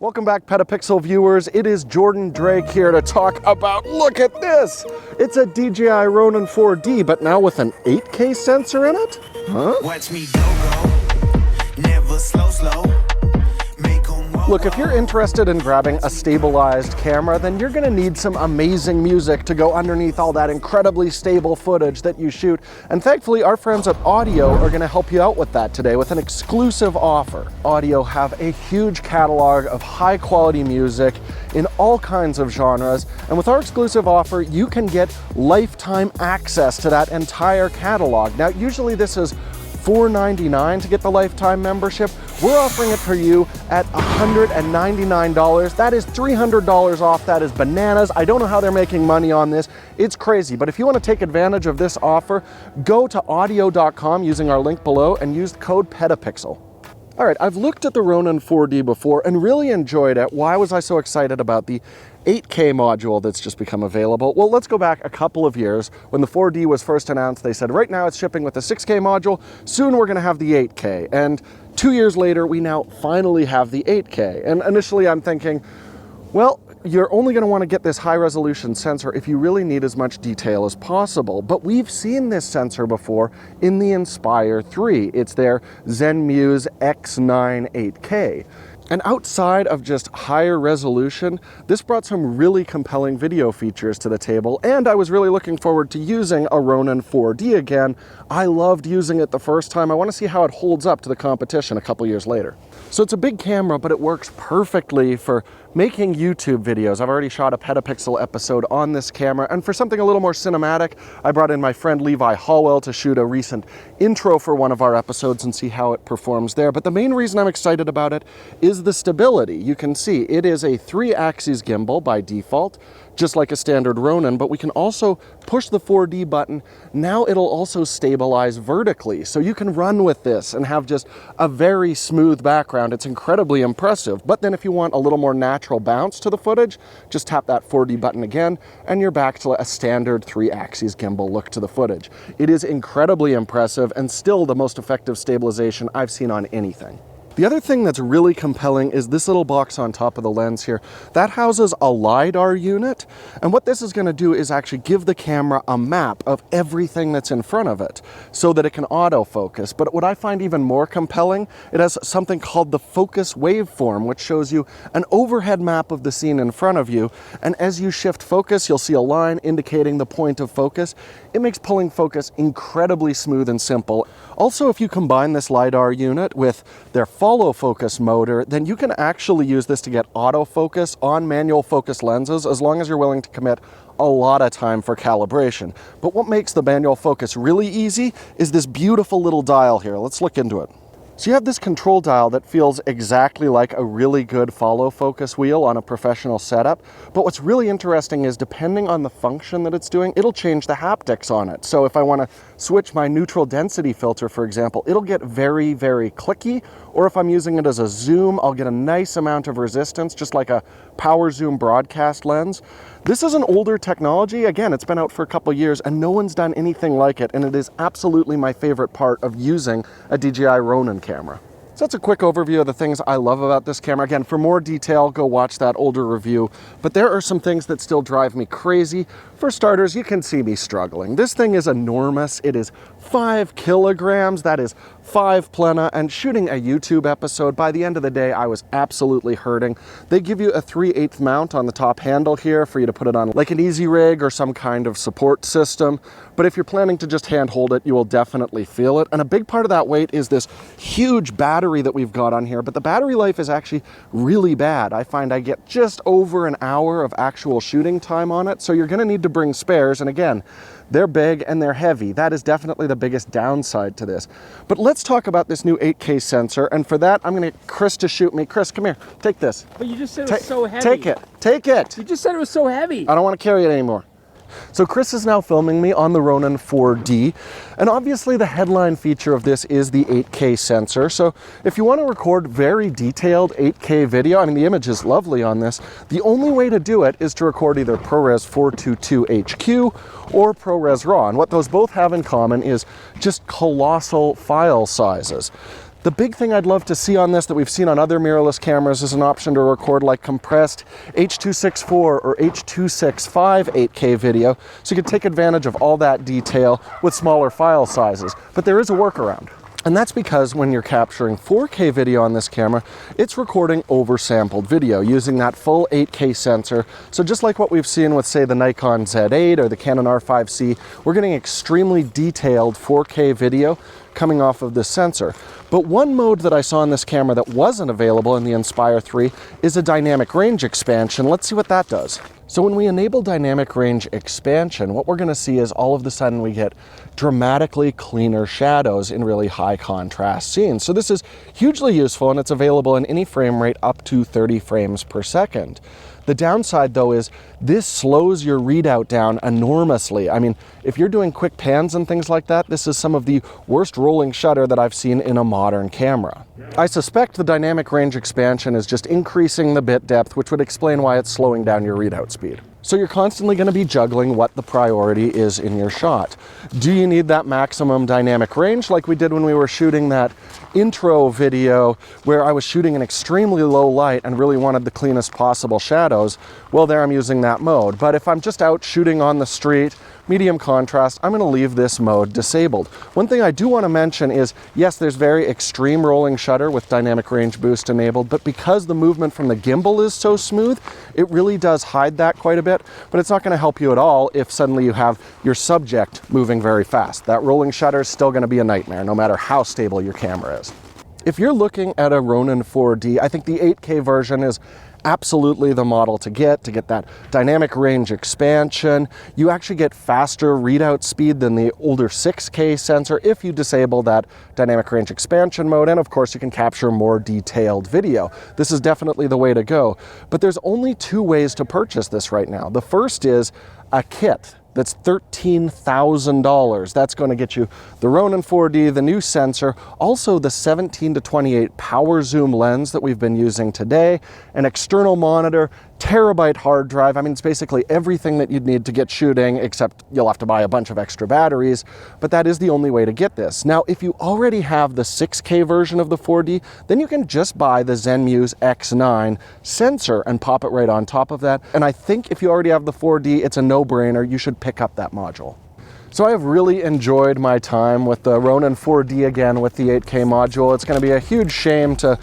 Welcome back, PetaPixel viewers. It is Jordan Drake here to talk about, look at this! It's a DJI Ronin 4D, but now with an 8K sensor in it? Huh? Watch me go, never slow. Look, if you're interested in grabbing a stabilized camera, then you're gonna need some amazing music to go underneath all that incredibly stable footage that you shoot. And thankfully, our friends at Audio are gonna help you out with that today with an exclusive offer. Audio have a huge catalog of high quality music in all kinds of genres. And with our exclusive offer, you can get lifetime access to that entire catalog. Now, usually this is $4.99 to get the lifetime membership. We're offering it for you at $199. That is $300 off. That is bananas. I don't know how they're making money on this. It's crazy. But if you want to take advantage of this offer, go to audio.com using our link below and use code PetaPixel. All right, I've looked at the Ronin 4D before and really enjoyed it. Why was I so excited about the 8K module that's just become available? Well, let's go back a couple of years. When the 4D was first announced, they said, right now it's shipping with the 6K module. Soon we're gonna have the 8K. And 2 years later, we now finally have the 8K. And initially I'm thinking, well, you're only going to want to get this high resolution sensor if you really need as much detail as possible. But we've seen this sensor before in the Inspire 3. It's their Zenmuse X9 8K. And outside of just higher resolution, this brought some really compelling video features to the table, and I was really looking forward to using a Ronin 4D again. I loved using it the first time. I want to see how it holds up to the competition a couple years later. So it's a big camera, but it works perfectly for making YouTube videos. I've already shot a PetaPixel episode on this camera, and for something a little more cinematic, I brought in my friend Levi Holwell to shoot a recent intro for one of our episodes and see how it performs there. But the main reason I'm excited about it is the stability. You can see it is a 3-axis gimbal by default, just like a standard Ronin, but we can also push the 4D button. Now it'll also stabilize vertically, so you can run with this and have just a very smooth background. It's incredibly impressive. But then if you want a little more natural bounce to the footage, just tap that 4D button again, and you're back to a standard 3-axis gimbal look to the footage. It is incredibly impressive and still the most effective stabilization I've seen on anything. The other thing that's really compelling is this little box on top of the lens here. That houses a LiDAR unit, and what this is going to do is actually give the camera a map of everything that's in front of it so that it can autofocus. But what I find even more compelling, it has something called the focus waveform, which shows you an overhead map of the scene in front of you, and as you shift focus, you'll see a line indicating the point of focus. It makes pulling focus incredibly smooth and simple. Also, if you combine this LiDAR unit with their follow focus motor, then you can actually use this to get autofocus on manual focus lenses as long as you're willing to commit a lot of time for calibration. But what makes the manual focus really easy is this beautiful little dial here. Let's look into it. So you have this control dial that feels exactly like a really good follow focus wheel on a professional setup. But what's really interesting is depending on the function that it's doing, it'll change the haptics on it. So if I want to switch my neutral density filter, for example, it'll get very, very clicky. Or if I'm using it as a zoom, I'll get a nice amount of resistance, just like a power zoom broadcast lens. This is an older technology. Again, it's been out for a couple years and no one's done anything like it. And it is absolutely my favorite part of using a DJI Ronin camera. So that's a quick overview of the things I love about this camera. Again, for more detail, go watch that older review. But there are some things that still drive me crazy. For starters, you can see me struggling. This thing is enormous. It is 5 kilograms. That is 5 plena. And shooting a YouTube episode, by the end of the day, I was absolutely hurting. They give you a 3/8 mount on the top handle here for you to put it on like an easy rig or some kind of support system. But if you're planning to just hand hold it, you will definitely feel it. And a big part of that weight is this huge battery that we've got on here, but the battery life is actually really bad. I find I get just over an hour of actual shooting time on it, so you're gonna need to bring spares, and again, they're big and they're heavy. That is definitely the biggest downside to this. But let's talk about this new 8K sensor, and for that, I'm gonna get Chris to shoot me. Chris, come here, take this. But you just said it was so heavy. Take it, take it. You just said it was so heavy. I don't wanna carry it anymore. So Chris is now filming me on the Ronin 4D, and obviously the headline feature of this is the 8K sensor. So if you want to record very detailed 8K video, I mean the image is lovely on this, the only way to do it is to record either ProRes 422 HQ or ProRes RAW, and what those both have in common is just colossal file sizes. The big thing I'd love to see on this that we've seen on other mirrorless cameras is an option to record like compressed H.264 or H.265 8K video, so you can take advantage of all that detail with smaller file sizes. But there is a workaround. And that's because when you're capturing 4K video on this camera, it's recording oversampled video using that full 8K sensor. So just like what we've seen with, say, the Nikon Z8 or the Canon R5C, we're getting extremely detailed 4K video coming off of this sensor. But one mode that I saw on this camera that wasn't available in the Inspire 3 is a dynamic range expansion. Let's see what that does. So when we enable dynamic range expansion, what we're going to see is all of a sudden we get dramatically cleaner shadows in really high contrast scenes. So this is hugely useful, and it's available in any frame rate up to 30 frames per second. The downside, though, is this slows your readout down enormously. I mean, if you're doing quick pans and things like that, this is some of the worst rolling shutter that I've seen in a modern camera. I suspect the dynamic range expansion is just increasing the bit depth, which would explain why it's slowing down your readout speed. So you're constantly going to be juggling what the priority is in your shot. Do you need that maximum dynamic range like we did when we were shooting that intro video where I was shooting in extremely low light and really wanted the cleanest possible shadows? Well, there I'm using that mode. But if I'm just out shooting on the street, medium contrast, I'm going to leave this mode disabled. One thing I do want to mention is, yes, there's very extreme rolling shutter with dynamic range boost enabled, but because the movement from the gimbal is so smooth, it really does hide that quite a bit, but it's not going to help you at all if suddenly you have your subject moving very fast. That rolling shutter is still going to be a nightmare, no matter how stable your camera is. If you're looking at a Ronin 4D, I think the 8K version is absolutely the model to get that dynamic range expansion. You actually get faster readout speed than the older 6K sensor if you disable that dynamic range expansion mode, and of course you can capture more detailed video. This is definitely the way to go, but there's only two ways to purchase this right now. The first is a kit. That's $13,000. That's going to get you the Ronin 4D, the new sensor, also the 17-28 power zoom lens that we've been using today, an external monitor, terabyte hard drive. I mean, it's basically everything that you'd need to get shooting, except you'll have to buy a bunch of extra batteries, but that is the only way to get this. Now, if you already have the 6K version of the 4D, then you can just buy the Zenmuse X9 sensor and pop it right on top of that. And I think if you already have the 4D, it's a no-brainer. You should pick up that module. So I have really enjoyed my time with the Ronin 4D again with the 8K module. It's going to be a huge shame to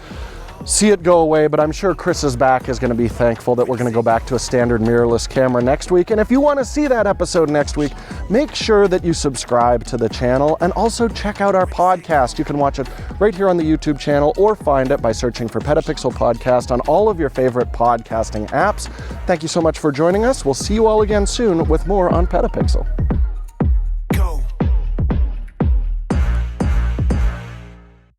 see it go away, but I'm sure Chris's back is going to be thankful that we're going to go back to a standard mirrorless camera next week. And if you want to see that episode next week, make sure that you subscribe to the channel and also check out our podcast. You can watch it right here on the YouTube channel or find it by searching for PetaPixel Podcast on all of your favorite podcasting apps. Thank you so much for joining us. We'll see you all again soon with more on PetaPixel.